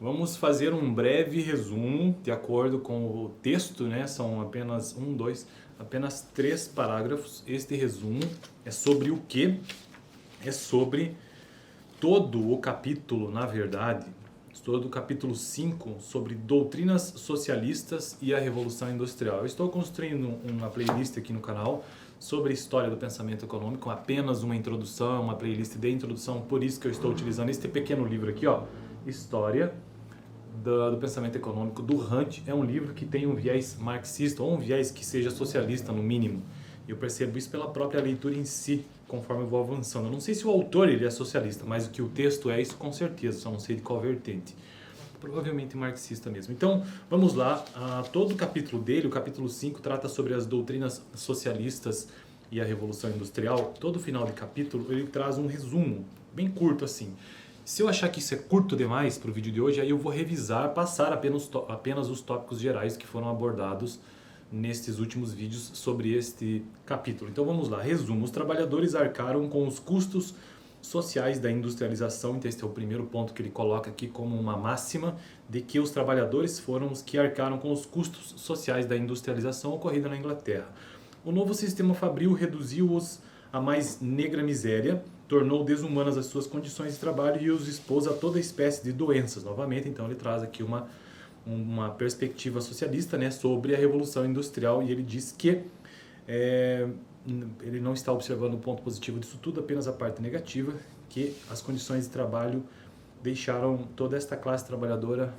Vamos fazer um breve resumo de acordo com o texto, né? São apenas apenas 3 parágrafos. Este resumo é sobre o quê? É sobre todo o capítulo, na verdade, todo o capítulo 5 sobre doutrinas socialistas e a Revolução Industrial. Eu estou construindo uma playlist aqui no canal sobre a história do pensamento econômico, apenas uma introdução, uma playlist de introdução, por isso que eu estou utilizando este pequeno livro aqui, ó, História do Pensamento Econômico, do Hunt. É um livro que tem um viés marxista, ou um viés que seja socialista, no mínimo. Eu percebo isso pela própria leitura em si, conforme eu vou avançando. Eu não sei se o autor ele é socialista, mas o que o texto é, isso com certeza, só não sei de qual vertente. Provavelmente marxista mesmo. Então, vamos lá. Todo o capítulo dele, o capítulo 5, trata sobre as doutrinas socialistas e a Revolução Industrial. Todo final de capítulo, ele traz um resumo, bem curto assim. Se eu achar que isso é curto demais para o vídeo de hoje, aí eu vou revisar, passar apenas os tópicos gerais que foram abordados nestes últimos vídeos sobre este capítulo. Então vamos lá, resumo. Os trabalhadores arcaram com os custos sociais da industrialização. Então este é o primeiro ponto que ele coloca aqui como uma máxima, de que os trabalhadores foram os que arcaram com os custos sociais da industrialização ocorrida na Inglaterra. O novo sistema fabril reduziu-os à mais negra miséria, tornou desumanas as suas condições de trabalho e os expôs a toda espécie de doenças. Novamente, então ele traz aqui uma perspectiva socialista, né, sobre a Revolução Industrial, e ele diz que ele não está observando o ponto positivo disso tudo, apenas a parte negativa, que as condições de trabalho deixaram toda esta classe trabalhadora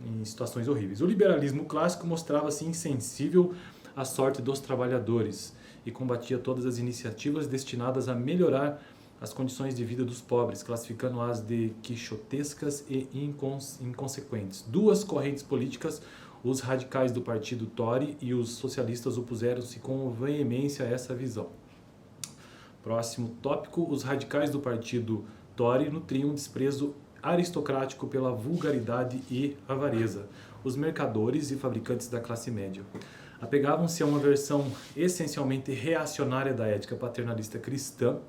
em situações horríveis. O liberalismo clássico mostrava-se insensível à sorte dos trabalhadores e combatia todas as iniciativas destinadas a melhorar as condições de vida dos pobres, classificando-as de quixotescas e inconsequentes. Duas correntes políticas, os radicais do partido Tory e os socialistas, opuseram-se com veemência a essa visão. Próximo tópico, os radicais do partido Tory nutriam um desprezo aristocrático pela vulgaridade e avareza. Os mercadores e fabricantes da classe média apegavam-se a uma versão essencialmente reacionária da ética paternalista cristã,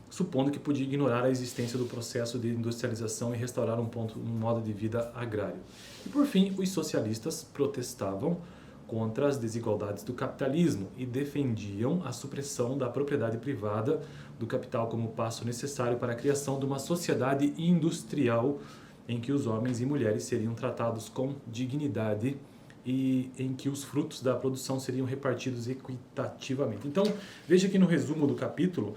supondo que podia ignorar a existência do processo de industrialização e restaurar um modo de vida agrário. E por fim, os socialistas protestavam contra as desigualdades do capitalismo e defendiam a supressão da propriedade privada do capital como passo necessário para a criação de uma sociedade industrial em que os homens e mulheres seriam tratados com dignidade e em que os frutos da produção seriam repartidos equitativamente. Então, veja que no resumo do capítulo,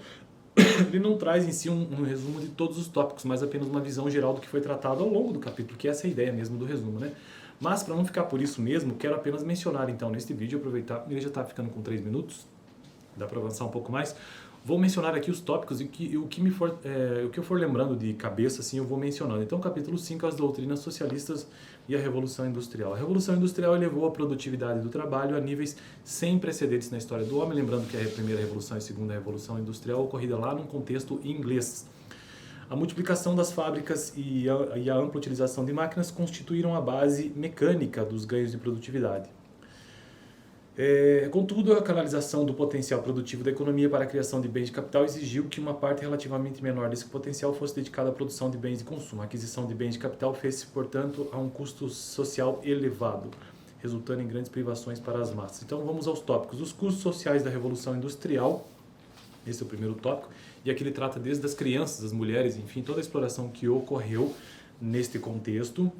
ele não traz em si um resumo de todos os tópicos, mas apenas uma visão geral do que foi tratado ao longo do capítulo, que essa é a ideia mesmo do resumo, né? Mas, para não ficar por isso mesmo, quero apenas mencionar, então, neste vídeo, aproveitar, ele já está ficando com 3 minutos, dá para avançar um pouco mais. Vou mencionar aqui os tópicos e o que eu for lembrando de cabeça, assim, eu vou mencionando. Então, capítulo 5, as doutrinas socialistas e a Revolução Industrial. A Revolução Industrial elevou a produtividade do trabalho a níveis sem precedentes na história do homem, lembrando que a primeira Revolução e a segunda Revolução Industrial ocorrida lá num contexto inglês. A multiplicação das fábricas e a ampla utilização de máquinas constituíram a base mecânica dos ganhos de produtividade. Contudo, a canalização do potencial produtivo da economia para a criação de bens de capital exigiu que uma parte relativamente menor desse potencial fosse dedicada à produção de bens de consumo. A aquisição de bens de capital fez-se, portanto, a um custo social elevado, resultando em grandes privações para as massas. Então, vamos aos tópicos. Os custos sociais da Revolução Industrial, esse é o primeiro tópico, e aqui ele trata desde as crianças, as mulheres, enfim, toda a exploração que ocorreu neste contexto.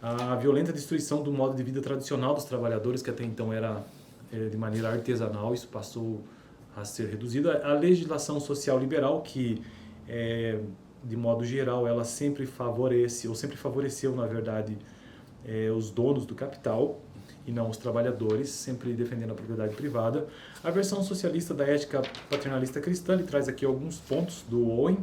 A violenta destruição do modo de vida tradicional dos trabalhadores, que até então era de maneira artesanal, isso passou a ser reduzido. A legislação social liberal, que de modo geral ela sempre favorece, ou sempre favoreceu, na verdade, os donos do capital e não os trabalhadores, sempre defendendo a propriedade privada. A versão socialista da ética paternalista cristã, ele traz aqui alguns pontos do Owen,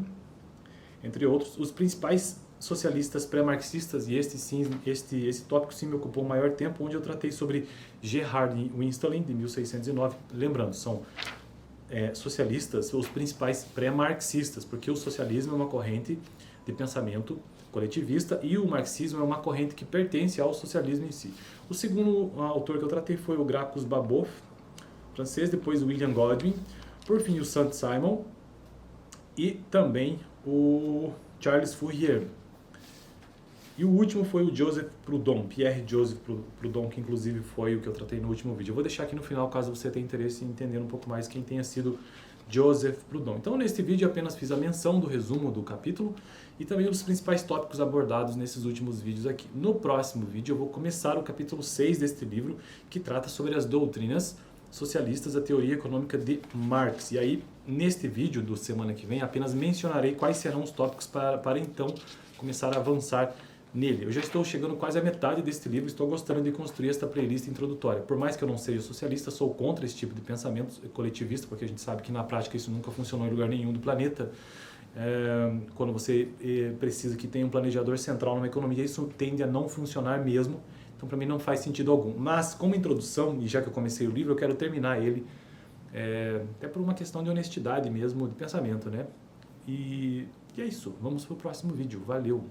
entre outros. Os principais socialistas pré-marxistas, e esse tópico sim me ocupou o maior tempo, onde eu tratei sobre Gerhard Winsterlin, de 1609. Lembrando, são socialistas, os principais pré-marxistas, porque o socialismo é uma corrente de pensamento coletivista e o marxismo é uma corrente que pertence ao socialismo em si. O segundo autor que eu tratei foi o Gracchus Babeuf, francês, depois o William Godwin, por fim o Saint-Simon e também o Charles Fourier. E o último foi o Joseph Proudhon, Pierre Joseph Proudhon, que inclusive foi o que eu tratei no último vídeo. Eu vou deixar aqui no final, caso você tenha interesse em entender um pouco mais quem tenha sido Joseph Proudhon. Então, neste vídeo, eu apenas fiz a menção do resumo do capítulo e também os principais tópicos abordados nesses últimos vídeos aqui. No próximo vídeo, eu vou começar o capítulo 6 deste livro, que trata sobre as doutrinas socialistas, a teoria econômica de Marx. E aí, neste vídeo do semana que vem, apenas mencionarei quais serão os tópicos para então começar a avançar nele. Eu já estou chegando quase à metade deste livro, estou gostando de construir esta playlist introdutória. Por mais que eu não seja socialista, sou contra esse tipo de pensamento coletivista, porque a gente sabe que na prática isso nunca funcionou em lugar nenhum do planeta. Quando você precisa que tenha um planejador central numa economia, isso tende a não funcionar mesmo. Então, para mim, não faz sentido algum. Mas, como introdução, e já que eu comecei o livro, eu quero terminar ele, até por uma questão de honestidade mesmo, de pensamento, né? E é isso. Vamos para o próximo vídeo. Valeu!